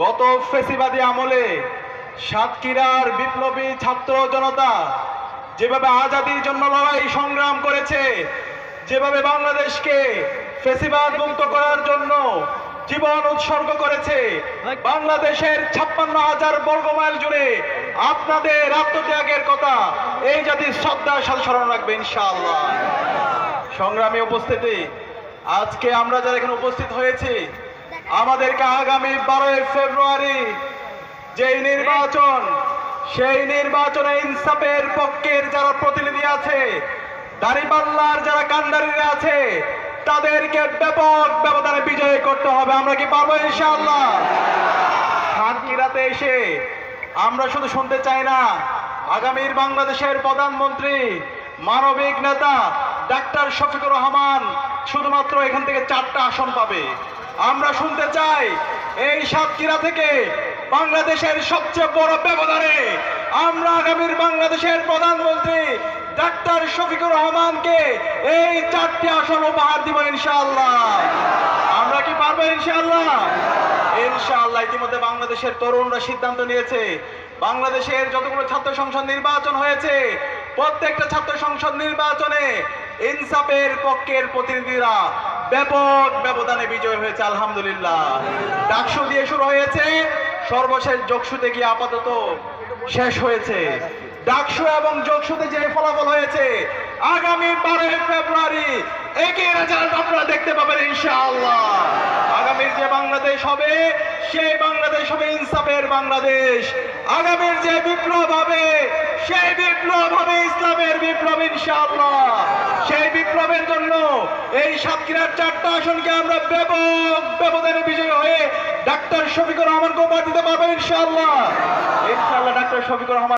গত ফেসিবাদী আমলে সাতক্ষীরার বিপ্লবী ছাত্র জনতা যেভাবে আজাদির জন্য লড়াই সংগ্রাম করেছে, যেভাবে বাংলাদেশকে ফেসিবাদ মুক্ত করার জন্য জীবন উৎসর্গ করেছে, বাংলাদেশের 56,000 বর্গমাইল জুড়ে আপনাদের আত্মত্যাগের কথা এই জাতি শ্রদ্ধার সাথে স্মরণ রাখবে ইনশাআল্লাহ। সংগ্রামী উপস্থিতি, আজকে আমরা যারা এখানে উপস্থিত হয়েছি, আমাদেরকে আগামী 12 ফেব্রুয়ারি যেই নির্বাচন, সেই নির্বাচনে ইনসাফের পক্ষের যারা প্রতিনিধি আছে, দাঁড়িপাল্লার যারা কান্ডারিরা আছে, তাদেরকে ব্যাপক ব্যবধানে বিজয় করতে হবে। আমরা কি পারবো ইনশাআল্লাহ? সাতক্ষীরাতে এসে আমরা শুধু শুনতে চাই না আগামীর বাংলাদেশের প্রধানমন্ত্রী মানবিক নেতা ডাক্তার শফিকুর রহমান শুধুমাত্র এখান থেকে 4টা আসন পাবে। আমরা শুনতে চাই এই সাতক্ষীরা থেকে বাংলাদেশের সবচেয়ে বড় ব্যবধানে আমরা আগামীর বাংলাদেশের প্রধানমন্ত্রী ডাক্তার শফিকুর রহমানকে এই 4টি আসন উপহার দিব ইনশাআল্লাহ। আমরা কি পারবো ইনশাআল্লাহ? ইনশাআল্লাহ। ইতিমধ্যে বাংলাদেশের তরুণরা সিদ্ধান্ত নিয়েছে, বাংলাদেশের যতগুলো ছাত্র সংসদ নির্বাচন হয়েছে প্রত্যেকটা ছাত্র সংসদ নির্বাচনে ইনসাফের পক্ষের প্রতিনিধিরা ব্যাপক ব্যবধানে বিজয় হয়েছে আলহামদুলিল্লাহ। ডাকসু দিয়ে শুরু হয়েছে, সর্বশেষ যোগসুতে গিয়ে আপাতত শেষ হয়েছে। ডাকসু এবং যোগসুতে যে ফলাফল হয়েছে, আগামী 12 ফেব্রুয়ারি একই রেজাল্ট আপনারা দেখতে পাবেন ইনশাআল্লাহ। আগামীর যে বাংলাদেশ হবে, সেই বাংলাদেশ হবে ইনসাফের বাংলাদেশ। আগামীর যে বিপ্লব হবে, সেই বিপ্লব হবে ইসলামের বিপ্লব ইনশাআল্লাহ। সেই বিপ্লবের জন্য এই সাতক্ষীরার 4টা আসনকে আমরা ব্যাপক ব্যবধানে বিজয়ী হয়ে ডাক্তার শফিকুর রহমানকে উপহার দিতে পারবো ইনশাআল্লাহ। ইনশাআল্লাহ ডাক্তার শফিকুর রহমান